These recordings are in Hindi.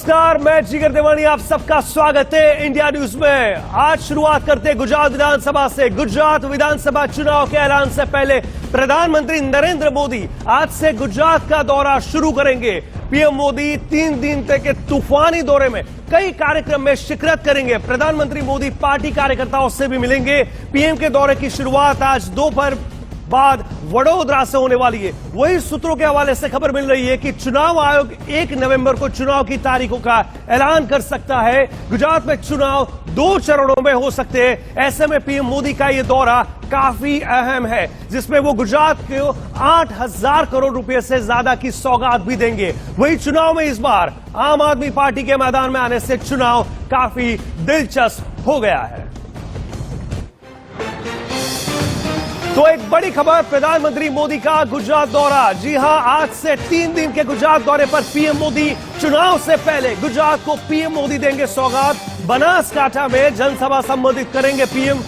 नमस्कार, मैं जिगर देवानी, आप सबका स्वागत है इंडिया न्यूज में। आज शुरुआत करते हैं गुजरात विधानसभा से। गुजरात विधानसभा चुनाव के ऐलान से पहले प्रधानमंत्री नरेंद्र मोदी आज से गुजरात का दौरा शुरू करेंगे। पीएम मोदी 3 दिन तक के तूफानी दौरे में कई कार्यक्रम में शिरकत करेंगे। प्रधानमंत्री मोदी पार्टी कार्यकर्ताओं से भी मिलेंगे। पीएम के दौरे की शुरुआत आज दोपहर बाद वडोदरा से होने वाली है। वही सूत्रों के हवाले से खबर मिल रही है कि चुनाव आयोग 1 नवंबर को चुनाव की तारीखों का ऐलान कर सकता है। गुजरात में चुनाव 2 चरणों में हो सकते हैं। ऐसे में पीएम मोदी का यह दौरा काफी अहम है, जिसमें वो गुजरात को 8,000 करोड़ रुपए से ज्यादा की सौगात भी देंगे। वही चुनाव में इस बार आम आदमी पार्टी के मैदान में आने से चुनाव काफी दिलचस्प हो गया है। तो एक बड़ी खबर, प्रधानमंत्री मोदी का गुजरात दौरा। जी हां, आज से 3 दिन के गुजरात दौरे पर पीएम मोदी चुनाव से पहले गुजरात को पीएम मोदी देंगे सौगात। बनासकांठा में जनसभा संबोधित करेंगे पीएम।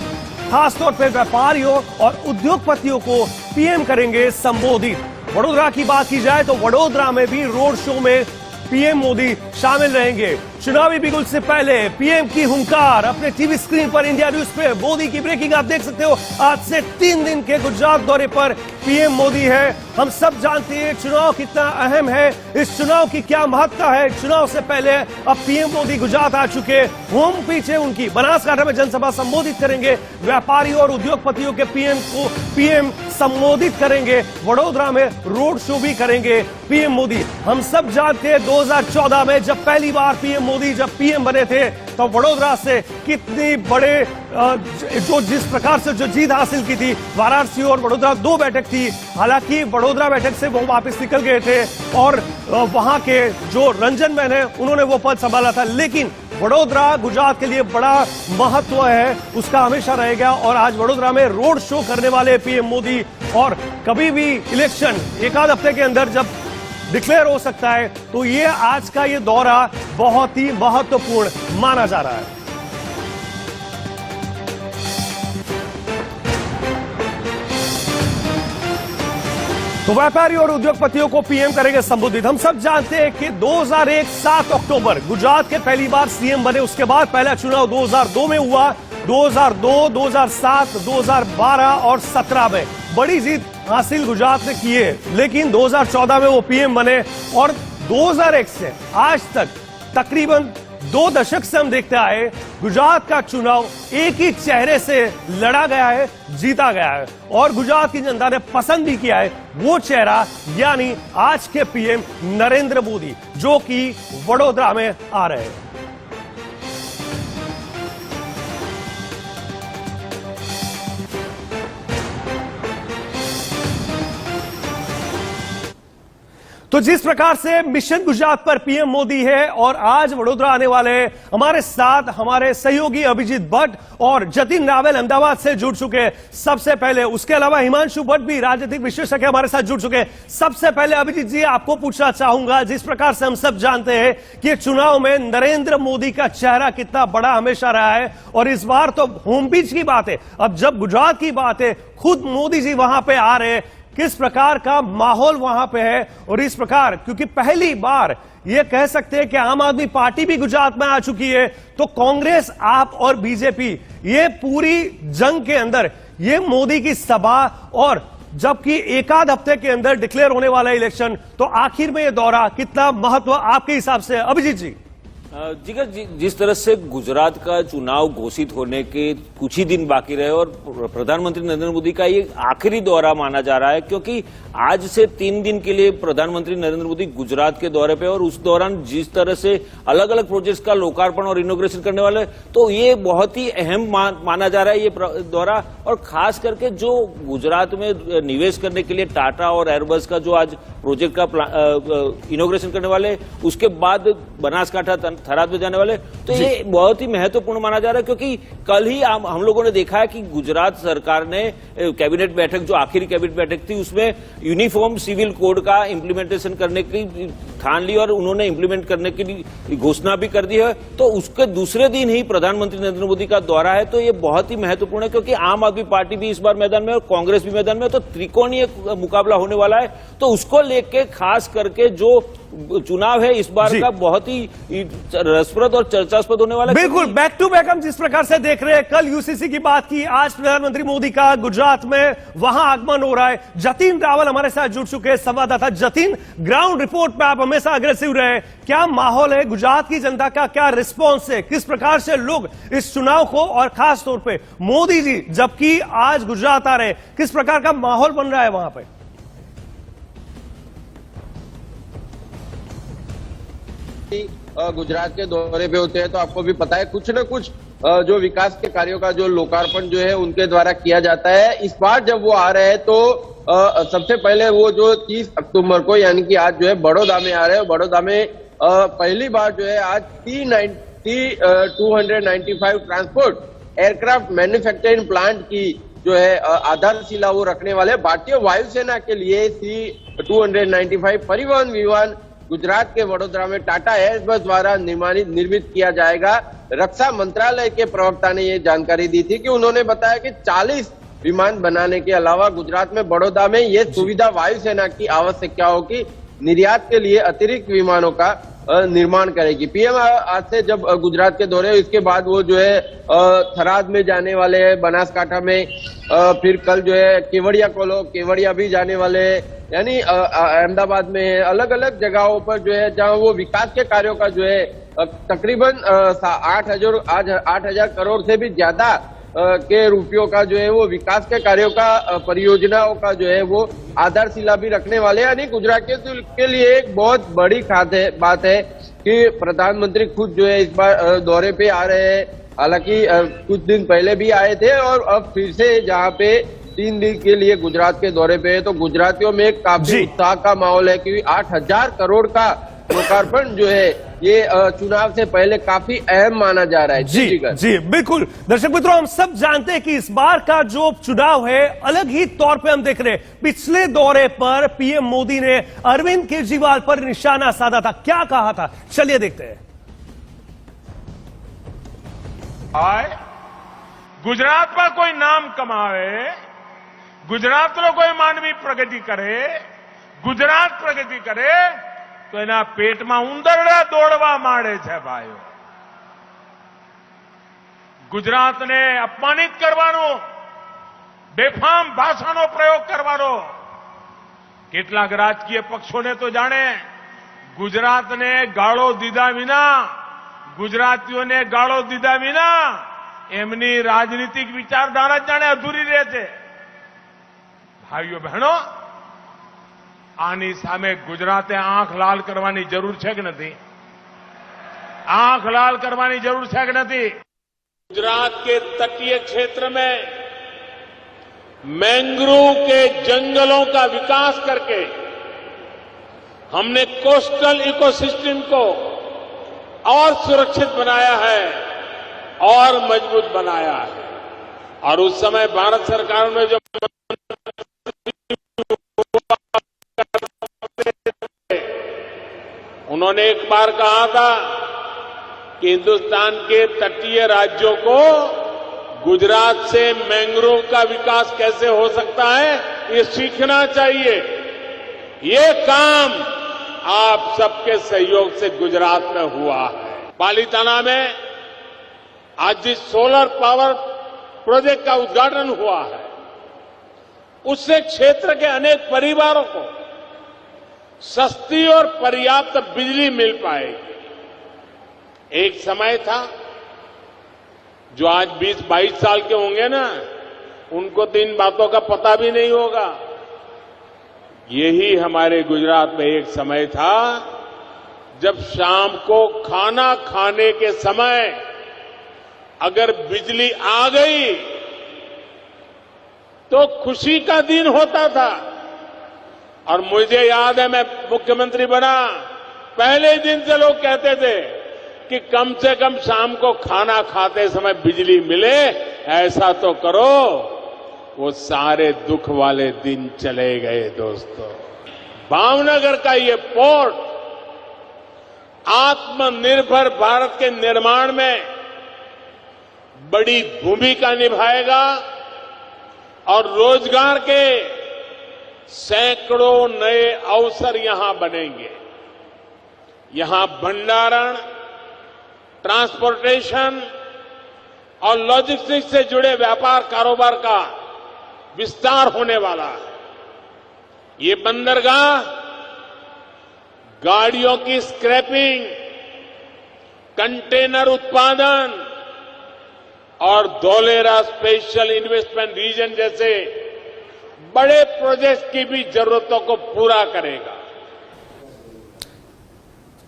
खासतौर पर व्यापारियों और उद्योगपतियों को पीएम करेंगे संबोधित। वडोदरा की बात की जाए तो वडोदरा में भी रोड शो में पीएम मोदी शामिल रहेंगे। चुनावी बिगुल से पहले पीएम की हुंकार। अपने टीवी स्क्रीन पर इंडिया न्यूज पे मोदी की ब्रेकिंग आप देख सकते हो। आज से 3 दिन के गुजरात दौरे पर पीएम मोदी है। हम सब जानते हैं चुनाव कितना अहम है, इस चुनाव की क्या महत्ता है। चुनाव से पहले अब पीएम मोदी गुजरात आ चुके। होम पीछे उनकी बनासकांठा में जनसभा संबोधित करेंगे। व्यापारियों और उद्योगपतियों के पीएम संबोधित करेंगे। वडोदरा में रोड शो भी करेंगे पीएम मोदी। हम सब जानते हैं 2014 में जब पहली बार पीएम मोदी जब पीएम बने थे तो वडोदरा से कितनी बड़े जिस प्रकार से जो जीत हासिल की थी। वाराणसी और वडोदरा 2 बैठक थी। हालांकि वडोदरा बैठक से वो वापस निकल गए थे और वहां के जो रंजन मैन है उन्होंने वो पद संभाला था। लेकिन वडोदरा गुजरात के लिए बड़ा महत्व है, उसका हमेशा रहेगा। और आज वडोदरा में रोड शो करने वाले पीएम मोदी। और कभी भी इलेक्शन 1 हफ्ते के अंदर जब डिक्लेयर हो सकता है, तो ये आज का ये दौरा बहुत ही महत्वपूर्ण माना जा रहा है। तो व्यापारी और उद्योगपतियों को पीएम करेंगे संबोधित। हम सब जानते हैं कि 2001 7 अक्टूबर गुजरात के पहली बार सीएम बने। उसके बाद पहला चुनाव 2002 में हुआ। 2002, 2007, 2012 और 17 में बड़ी जीत हासिल गुजरात ने की है। लेकिन 2014 में वो पीएम बने और 2001 से आज तक तकरीबन 2 दशक से हम देखते आए गुजरात का चुनाव एक ही चेहरे से लड़ा गया है, जीता गया है। और गुजरात की जनता ने पसंद भी किया है वो चेहरा, यानी आज के पीएम नरेंद्र मोदी, जो कि वडोदरा में आ रहे हैं। तो जिस प्रकार से मिशन गुजरात पर पीएम मोदी है और आज वडोदरा आने वाले हमारे साथ हमारे सहयोगी अभिजीत भट्ट और जतिन रावल अहमदाबाद से जुड़ चुके हैं सबसे पहले। उसके अलावा हिमांशु भट्ट भी राजनीतिक विश्लेषक हमारे साथ जुड़ चुके हैं। सबसे पहले अभिजीत जी, आपको पूछना चाहूंगा, जिस प्रकार से हम सब जानते हैं कि चुनाव में नरेंद्र मोदी का चेहरा कितना बड़ा हमेशा रहा है और इस बार तो होम पिच की बात है। अब जब गुजरात की बात है, खुद मोदी जी वहां पे आ रहे हैं, किस प्रकार का माहौल वहां पे है। और इस प्रकार क्योंकि पहली बार ये कह सकते हैं कि आम आदमी पार्टी भी गुजरात में आ चुकी है, तो कांग्रेस, आप और बीजेपी ये पूरी जंग के अंदर ये मोदी की सभा, और जबकि 1 हफ्ते के अंदर डिक्लेयर होने वाला इलेक्शन, तो आखिर में ये दौरा कितना महत्व आपके हिसाब से अभिजीत जी? जिगर, जिस तरह से गुजरात का चुनाव घोषित होने के कुछ ही दिन बाकी रहे और प्रधानमंत्री नरेंद्र मोदी का ये आखिरी दौरा माना जा रहा है, क्योंकि आज से 3 दिन के लिए प्रधानमंत्री नरेंद्र मोदी गुजरात के दौरे पे और उस दौरान जिस तरह से अलग अलग प्रोजेक्ट्स का लोकार्पण और इनॉग्रेशन करने वाले, तो ये बहुत ही अहम माना जा रहा है ये दौरा। और खास करके जो गुजरात में निवेश करने के लिए टाटा और एयरबस का जो आज प्रोजेक्ट का इनॉग्रेशन करने वाले, उसके बाद बनासकांठा थराद में जाने वाले, तो ये बहुत ही महत्वपूर्ण माना जा रहा है, क्योंकि कल ही हम लोगों ने देखा है कि गुजरात सरकार ने कैबिनेट बैठक, जो आखिरी कैबिनेट बैठक थी, उसमें यूनिफॉर्म सिविल कोड का इम्प्लीमेंटेशन करने की ठान ली और उन्होंने इम्प्लीमेंट करने की घोषणा भी कर दी है। तो उसके दूसरे दिन ही प्रधानमंत्री नरेंद्र मोदी का दौरा है, तो ये बहुत ही महत्वपूर्ण है, क्योंकि आम आदमी पार्टी भी इस बार मैदान में और कांग्रेस भी मैदान में, तो त्रिकोणीय मुकाबला होने वाला है। तो उसको लेके खास करके जो चुनाव है इस बार का बहुत ही रसप्रद और चर्चास्पद होने वाला है। बिल्कुल, बैक टू बैक हम जिस प्रकार से देख रहे हैं, कल यूसीसी की बात की, आज प्रधानमंत्री मोदी का गुजरात में वहां आगमन हो रहा है। जतिन रावल हमारे साथ जुड़ चुके हैं, संवाददाता। जतिन, ग्राउंड रिपोर्ट पे आप हमेशा अग्रेसिव रहे, क्या माहौल है, गुजरात की जनता का क्या रिस्पॉन्स है, किस प्रकार से लोग इस चुनाव को, और खास तौर पे मोदी जी जबकि आज गुजरात आ रहे हैं, किस प्रकार का माहौल बन रहा है वहां पे? गुजरात के दौरे पे होते हैं तो आपको भी पता है कुछ न कुछ जो विकास के कार्यों का जो लोकार्पण जो है उनके द्वारा किया जाता है। इस बार जब वो आ रहे हैं तो सबसे पहले वो जो 30 अक्टूबर को, यानी कि आज जो है बड़ौदा में आ रहे हैं। बड़ौदा में पहली बार जो है आज T295 transport aircraft manufacturing plant की जो है आधारशिला वो रखने वाले। भारतीय वायुसेना के लिए C295 परिवहन विमान गुजरात के वडोदरा में टाटा एयरबस द्वारा निर्मित किया जाएगा। रक्षा मंत्रालय के प्रवक्ता ने ये जानकारी दी थी कि उन्होंने बताया कि 40 विमान बनाने के अलावा गुजरात में बड़ौदा में ये सुविधा वायुसेना की आवश्यकताओं की निर्यात के लिए अतिरिक्त विमानों का निर्माण करेगी। पीएम आज से जब गुजरात के दौरे, इसके बाद वो जो है थराद में जाने वाले हैं, बनासकांठा में, फिर कल जो है केवड़िया भी जाने वाले हैं, यानी अहमदाबाद में अलग अलग जगहों पर जो है जहां वो विकास के कार्यों का जो है तकरीबन 8,000 करोड़ से भी ज्यादा के रुपयों का जो है वो विकास के कार्यों का, परियोजनाओं का जो है वो आधारशिला भी रखने वाले हैं। यानी गुजरात के लिए एक बहुत बड़ी बात है कि प्रधानमंत्री खुद जो है इस बार दौरे पे आ रहे हैं। हालांकि कुछ दिन पहले भी आए थे और अब फिर से जहाँ पे 3 दिन के लिए गुजरात के दौरे पे है, तो गुजरातियों में काफी उत्साह का माहौल है कि 8,000 करोड़ का लोकार्पण जो है ये चुनाव से पहले काफी अहम माना जा रहा है। जी बिल्कुल। दर्शक मित्रों, हम सब जानते हैं कि इस बार का जो चुनाव है अलग ही तौर पे हम देख रहे हैं। पिछले दौरे पर पीएम मोदी ने अरविंद केजरीवाल पर निशाना साधा था, क्या कहा था, चलिए देखते हैं। गुजरात में कोई नाम कमावे, गुजरात में कोई मानवी प्रगति करे, गुजरात प्रगति करे तो एना पेट में उंदरड़ा दौड़वा माड़े छे भाईओ। गुजरात ने अपमानित करवानो, बेफाम भाषानो प्रयोग करवानो કેટલાક રાજકીય પક્ષોને તો જાણે ગુજરાતને ગાળો દીધા વિના, ગુજરાતીઓને ગાળો દીધા વિના એમની રાજનીતિક વિચારધારા જાણે અધૂરી રહે છે। ભાઈઓ બહેનો, આની સામે ગુજરાતે આંખ લાલ કરવાની જરૂર છે કે નથી? આંખ લાલ કરવાની જરૂર છે કે નથી? गुजरात के तटीय क्षेत्र में मैंग्रोव के जंगलों का विकास करके हमने कोस्टल इकोसिस्टम को और सुरक्षित बनाया है और मजबूत बनाया है। और उस समय भारत सरकार में जो उन्होंने एक बार कहा था कि हिंदुस्तान के तटीय राज्यों को गुजरात से मैंग्रोव का विकास कैसे हो सकता है ये सीखना चाहिए। ये काम आप सबके सहयोग से गुजरात में हुआ है। पालीताना में आज जिस सोलर पावर प्रोजेक्ट का उद्घाटन हुआ है उससे क्षेत्र के अनेक परिवारों को सस्ती और पर्याप्त बिजली मिल पाएगी। एक समय था, जो आज 20-22 साल के होंगे ना, उनको तो इन बातों का पता भी नहीं होगा। यही हमारे गुजरात में एक समय था जब शाम को खाना खाने के समय अगर बिजली आ गई तो खुशी का दिन होता था। और मुझे याद है, मैं मुख्यमंत्री बना पहले दिन से लोग कहते थे कि कम से कम शाम को खाना खाते समय बिजली मिले, ऐसा तो करो। वो सारे दुख वाले दिन चले गए दोस्तों। भावनगर का ये पोर्ट आत्मनिर्भर भारत के निर्माण में बड़ी भूमिका निभाएगा और रोजगार के सैकड़ों नए अवसर यहां बनेंगे। यहां भंडारण, ट्रांसपोर्टेशन और लॉजिस्टिक्स से जुड़े व्यापार कारोबार का विस्तार होने वाला है। ये बंदरगाह गाड़ियों की स्क्रैपिंग, कंटेनर उत्पादन और धोलेरा स्पेशल इन्वेस्टमेंट रीजन जैसे बड़े प्रोजेक्ट की भी जरूरतों को पूरा करेगा।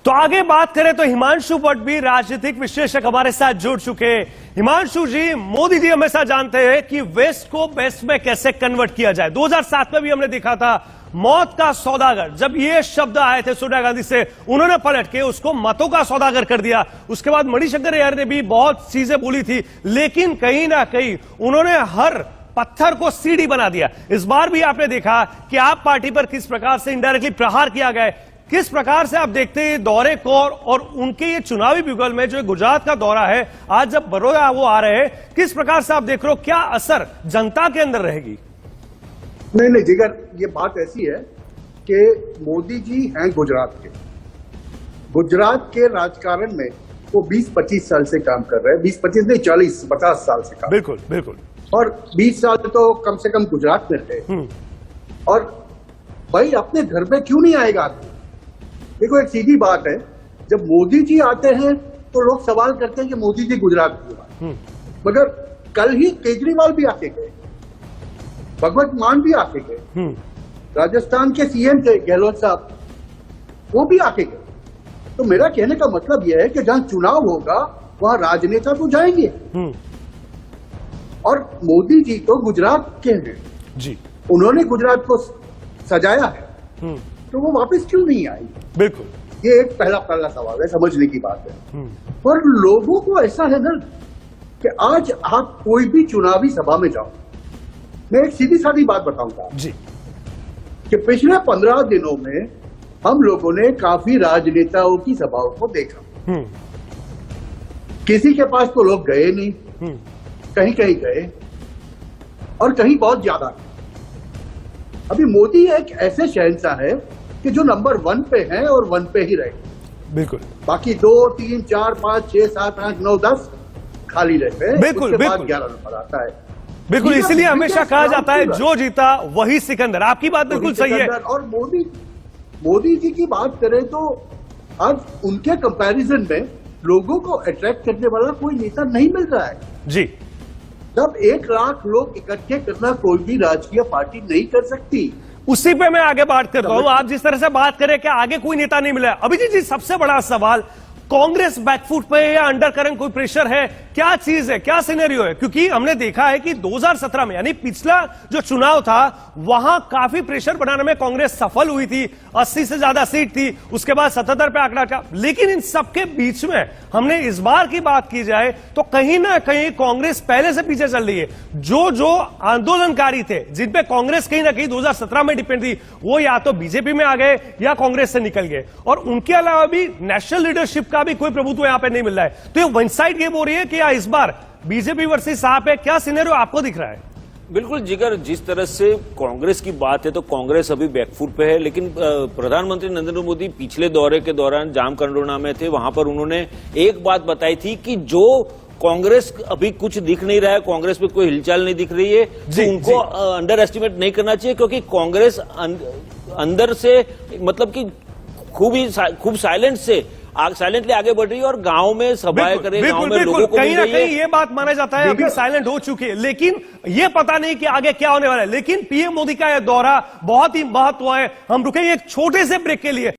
तो आगे बात करें तो हिमांशु भट्ट भी राजनीतिक विश्लेषक हमारे साथ जुड़ चुके हैं। हिमांशु जी, मोदी जी हमेशा जानते हैं कि वेस्ट को बेस्ट में कैसे कन्वर्ट किया जाए। 2007 में भी हमने देखा था मौत का सौदागर, जब ये शब्द आए थे सोनिया गांधी से, उन्होंने पलट के उसको मतों का सौदागर कर दिया। उसके बाद मणिशंकर अय्यर ने भी बहुत चीजें बोली थी, लेकिन कहीं ना कहीं उन्होंने हर पत्थर को सीढ़ी बना दिया। इस बार भी आपने देखा कि आप पार्टी पर किस प्रकार से इनडायरेक्टली प्रहार किया गया, किस प्रकार से आप देखते हैं दौरे को और उनके ये चुनावी बिगुल में जो गुजरात का दौरा है, आज जब बड़ौदा वो आ रहे हैं, किस प्रकार से आप देख रहे हो, क्या असर जनता के अंदर रहेगी? नहीं जिगर, ये बात ऐसी है कि मोदी जी हैं गुजरात के। गुजरात के राजकारण में वो 20-25 साल से काम कर रहे हैं। 20-25 नहीं, 40-50 साल से काम। बिल्कुल बिल्कुल। और 20 साल तो कम से कम गुजरात में रहे। और भाई अपने घर में क्यों नहीं आएगा आदमी? देखो, एक सीधी बात है, जब मोदी जी आते हैं तो लोग सवाल करते हैं कि मोदी जी गुजरात क्यों आए। मगर कल ही केजरीवाल भी आके गए, भगवत मान भी आके गए, राजस्थान के सीएम थे गहलोत साहब, वो भी आके गए। तो मेरा कहने का मतलब यह है कि जहां चुनाव होगा वहां राजनेता तो जाएंगे। और मोदी जी तो गुजरात के हैं जी, उन्होंने गुजरात को सजाया है, तो वो वापस क्यों नहीं आएंगे? बिल्कुल, ये एक पहला सवाल है, समझने की बात है। और लोगों को ऐसा है ना कि आज आप कोई भी चुनावी सभा में जाओ, मैं एक सीधी सादी बात बताऊंगा जी, कि पिछले 15 दिनों में हम लोगों ने काफी राजनेताओं की सभाओं को देखा। किसी के पास तो लोग गए नहीं, कहीं कहीं गए और कहीं बहुत ज्यादा। अभी मोदी एक ऐसे शहंशाह है कि जो नंबर 1 पे है और 1 पे ही रहे। बिल्कुल, बाकी 2, 3, 4, 5, 6, 7, 8, 9, 10 खाली रहते हैं। बिल्कुल, उसके बाद बिल्कुल। 11 नंबर आता है। बिल्कुल, इसलिए हमेशा कहा जाता है जो जीता वही सिकंदर। आपकी बात बिल्कुल सही है। और मोदी जी की बात करें तो आज उनके कंपैरिजन में लोगों को अट्रैक्ट करने वाला कोई नेता नहीं मिल रहा है जी। जब 1 लाख लोग इकट्ठे करना कोई भी राजकीय पार्टी नहीं कर सकती। उसी पे मैं आगे बात करता हूं। आप जिस तरह से बात करें कि आगे कोई नेता नहीं मिला, अभिजीत जी सबसे बड़ा सवाल, कांग्रेस बैकफुट पे है या अंडर करंट कोई प्रेशर है, क्या चीज है, क्या सिनेरियो है? क्योंकि हमने देखा है कि 2017 में यानी पिछला जो चुनाव था वहां काफी प्रेशर बनाने में कांग्रेस सफल हुई थी, 80 से ज्यादा सीट थी, उसके बाद 77 पे आंकड़ा था। लेकिन इन सबके बीच में हमने इस बार की बात की जाए तो कहीं ना कहीं कांग्रेस पहले से पीछे चल रही है। जो आंदोलनकारी थे जिन पे कांग्रेस कहीं ना कहीं 2017 में डिपेंड थी, वो या तो बीजेपी में आ गए या कांग्रेस से निकल गए। और उनके अलावा भी नेशनल लीडरशिप का भी कोई प्रभुत्व यहां पे नहीं मिल रहा है। तो ये वन साइड गेम हो रही है कि या इस बार बीजेपी वर्सेस आप है, क्या सिनेरियो आपको दिख रहा है? बिल्कुल जिगर, जिस तरह से कांग्रेस की बात है तो कांग्रेस अभी बैकफुट पे है, लेकिन प्रधानमंत्री नरेंद्र मोदी पिछले दौरे के दौरान जामकंडोरणा में थे, वहां पर उन्होंने एक बात बताई थी कि जो कांग्रेस अभी कुछ दिख नहीं रहा है, कांग्रेस में कोई हिलचाल नहीं दिख रही है, तो उनको अंडर एस्टिमेट नहीं करना चाहिए, क्योंकि कांग्रेस अंदर से मतलब कि खूब साइलेंटली आगे बढ़ रही है और गांव में सभाएं करे, गांव में लोगों को कहीं ना कहीं ये बात माना जाता है अभी साइलेंट हो चुकी है, लेकिन ये पता नहीं कि आगे क्या होने वाला है। लेकिन पीएम मोदी का यह दौरा बहुत ही महत्व है। हम रुकेंगे एक छोटे से ब्रेक के लिए।